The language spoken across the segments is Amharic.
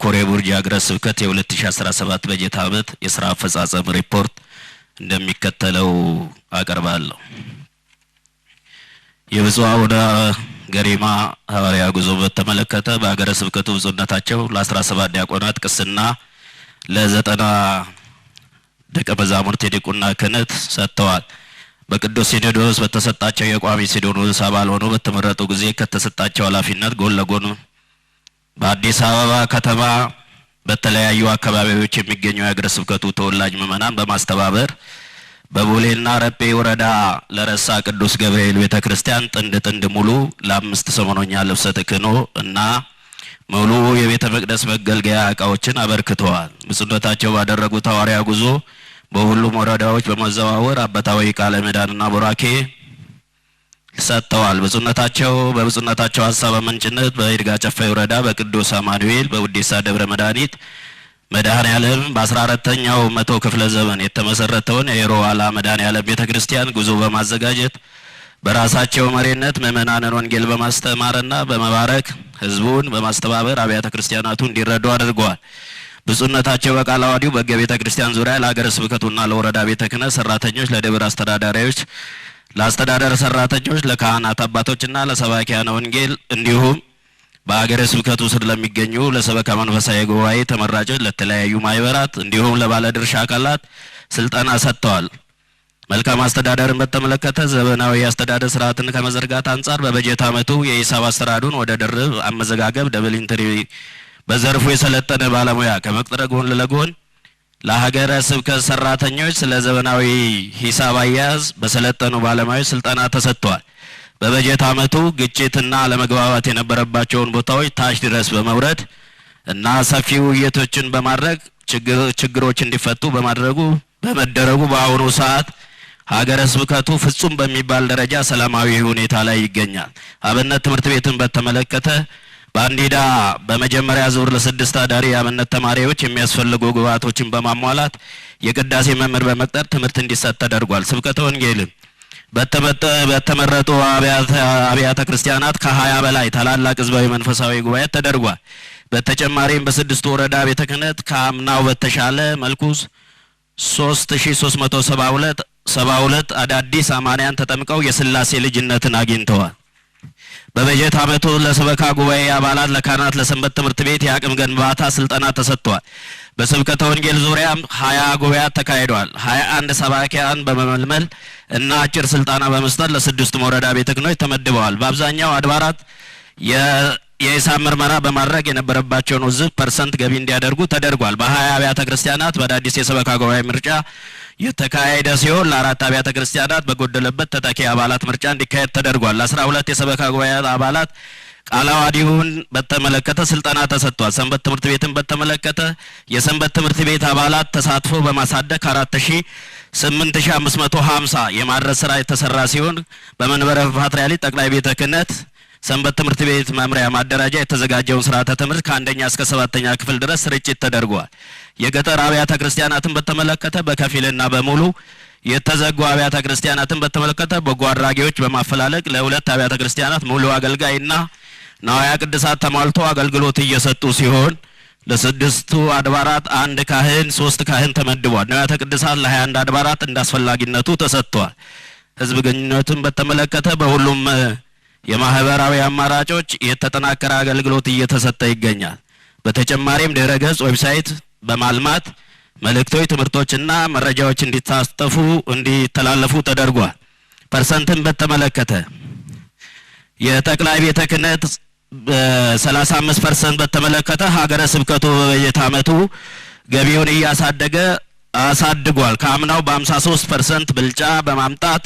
የኮሬ ቡርጂ ሀገረ ስብከት የ2017 በጀት ዓመት የሥራ አፈጻጸም ሪፖርት እንደሚከተለው አቀርባለሁ። የብፁዕ አቡነ ገሪማ ሐዋርያ ጉዞ በተመለከተ በሀገረ ስብከቱ ብፁዕነታቸው ለ17 ዲያቆናት ቅስና ለ90 ደቀ መዛሙርት የዲቁና ክህነት ሰጥተዋል። በቅዱስ ሲኖዶስ በተሰጣቸው የቋሚ ሲኖዶስ አባል ሆኖ በተመረጡ ጊዜ ከተሰጣቸው ኃላፊነት ጎን ለጎን በአዲስ አበባ ከተማ በተለያዩ አካባቢዎች የሚገኙ የሀገረ ስብከቱ ተወላጅ ምዕመናን በማስተባበር በቦሌና ረጴ ወረዳ ለረሳ ቅዱስ ገብርኤል ቤተክርስቲያን ጥንድ ሙሉ ለ5 ሰሞኖኛ ልብሰ ተክህኖ እና ሙሉ የቤተ መቅደስ መገልገያ ዕቃዎችን አበርክተዋል። ብፁዕነታቸው ባደረጉት ሐዋርያ ጉዞ በሁሉም ወረዳዎች በመዘዋወር አባታዊ ቃለ ምዕዳንና ቡራኬ ሰጥተዋል። በብፁዕነታቸው ሐሳብ አመንጭነት በይርጋ ጨፌ ወረዳ በቅዱስ አማኑኤል በውዴሳ ደብረ መድኃኔዓለም በ14ኛው መቶ ክፍለ ዘመን የተመሰረተውን የሮዋላ መድኃኔዓለም ቤተክርስቲያን ጉዞ በማዘጋጀት በራሳቸው መሪነት ምዕመናንን ወንጌል በማስተማርና በመባረክ ህዝቡን በማስተባበር አብያተ ክርስቲያናቱ እንዲረዱ አድርገዋል። ብፁዕነታቸው በቃለ ዓዋዲው በቤተ ክርስቲያን ዙሪያ ለሀገረ ስብከቱና ለወረዳ ቤተ ክህነት ሰራተኞች፣ ለደብር አስተዳዳሪዎች፣ ለአስተዳደር ሰራተኞች፣ ለካህናት አባቶችና ለሰባኪያነ ወንጌል እንዲሁም በሀገረ ስብከቱ ስር ለሚገኙ ለሰበካ መንፈሳዊ ጉባኤ ተመራጮች፣ ለተለያዩ ማህበራት እንዲሁም ለባለድርሻ አካላት ስልጠና ሰጥተዋል። መልካም አስተዳደርን በተመለከተ ዘመናዊ አስተዳደር ስርዓትን ከመዘርጋት አንጻር በበጀት ዓመቱ የሂሳብ አሰራሩን ወደ ድርብ አመዘጋገብ ደብል ኢንትሪ በዘርፉ የሰለጠነ ባለሙያ ከመቅጠር ጎን ለጎን ለሀገረ ስብከት ሰራተኞች ስለ ዘመናዊ ሂሳብ አያያዝ በሰለጠኑ ባለሙያዎች ስልጠና ተሰጥቷል። በበጀት ዓመቱ ግጭትና አለመግባባት የነበረባቸውን ቦታዎች ታች ድረስ በመውረድ እና ሰፊ ውይይቶችን በማድረግ ችግሮች እንዲፈቱ በመደረጉ በአሁኑ ሰዓት ሀገረ ስብከቱ ፍጹም በሚባል ደረጃ ሰላማዊ ሁኔታ ላይ ይገኛል። አብነት ትምህርት ቤትን በተመለከተ ባንዲዳ በመጀመሪያ ዙር ለ6 አዳሪ አብነት ተማሪዎች የሚያስፈልጉ ግብዓቶችን በማሟላት የቅዳሴ መምህር በመቅጠር ትምህርት እንዲሰጥ ተደርጓል። ስብከተ ወንጌልን በተመረጡ አብያተ ክርስቲያናት ከ20 በላይ ታላላቅ ህዝባዊ መንፈሳዊ ጉባኤ ተደርጓል። በተጨማሪም በ6 ወረዳ ቤተ ክህነት ከአምናው በተሻለ መልኩ 3372 አዳዲስ አማንያን ተጠምቀው የሥላሴ ልጅነትን አግኝተዋል። በበጀት ዓመቱ ለሰበካ ጉባኤ አባላት፣ ለካህናት፣ ለሰንበት ትምህርት ቤት የአቅም ግንባታ ስልጠና ተሰጥቷል። በስብከተ ወንጌል ዙሪያም 20 ጉባኤያት ተካሂደዋል። 21 ሰባኪያን በመመልመል እና አጭር ስልጠና በመስጠት ለ6 ወረዳ ቤተ ክህኖች ተመድበዋል። በአብዛኛው አድባራት የሂሳብ ምርመራ በማድረግ የነበረባቸውን ውዝፍ % ገቢ እንዲያደርጉ ተደርጓል። በ20 አብያተ ክርስቲያናት በአዳዲስ የሰበካ ጉባኤ ምርጫ የተካሄደ ሲሆን ለ4 አብያተ ክርስቲያናት በጎደለበት ተተኪ አባላት ምርጫ እንዲካሄድ ተደርጓል። ለ12 የሰበካ ጉባኤ አባላት ቃለ ዓዋዲውን በተመለከተ ስልጠና ተሰጥቷል። ሰንበት ትምህርት ቤትን በተመለከተ የሰንበት ትምህርት ቤት አባላት ተሳትፎ በማሳደግ 8550 የማድረስ ስራ የተሰራ ሲሆን በመንበረ ፓትርያርክ ጠቅላይ ቤተ ክህነት ሰንበት ትምህርት ቤት መምሪያ ማደራጃ የተዘጋጀውን ስርዓተ ትምህርት ከ1ኛ እስከ 7ኛ ክፍል ድረስ ስርጭት ተደርጓል። የገጠር አብያተ ክርስቲያናትን በተመለከተ በከፊልና በሙሉ የተዘጉ አብያተ ክርስቲያናትን በተመለከተ በጎ አድራጊዎች በማፈላለግ ለ2 አብያተ ክርስቲያናት ሙሉ አገልጋይና ነዋያ ቅድሳት ተሟልቶ አገልግሎት እየሰጡ ሲሆን ለ6 አድባራት 1 ካህን 3 ካህን ተመድቧል። ነዋያተ ቅድሳት ለ21 አድባራት እንዳስፈላጊነቱ ተሰጥቷል። ህዝብ ግንኙነትን በተመለከተ በሁሉም የማህበራዊ አማራጮች የተጠናከረ አገልግሎት እየተሰጠ ይገኛል። በተጨማሪም ድረ ገጽ ዌብሳይት በማልማት መልእክቶች፣ ትምህርቶችና መረጃዎች እንዲተላለፉ ተደርጓል። ፐርሰንትን በተመለከተ የጠቅላይ ቤተ ክህነት 35% በተመለከተ ሀገረ ስብከቱ በበጀት ዓመቱ ገቢውን አሳድጓል። ከአምናው በ53% ብልጫ በማምጣት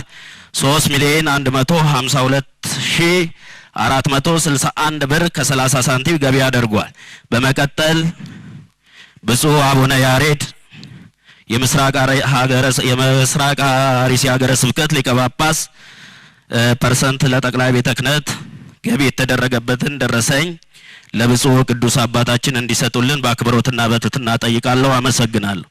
3,152,461 ብር ከ30 ሳንቲም ገቢ አድርጓል። በመቀጠል ብፁዕ አቡነ ያሬድ የምስራቅ አርሲ ሀገረ ስብከት ሊቀ ጳጳስ % ለጠቅላይ ቤተ ክህነት ገቢ የተደረገበትን ደረሰኝ ለብፁዕ ቅዱስ አባታችን እንዲሰጡልን በአክብሮትና በትህትና ጠይቃለሁ። አመሰግናለሁ።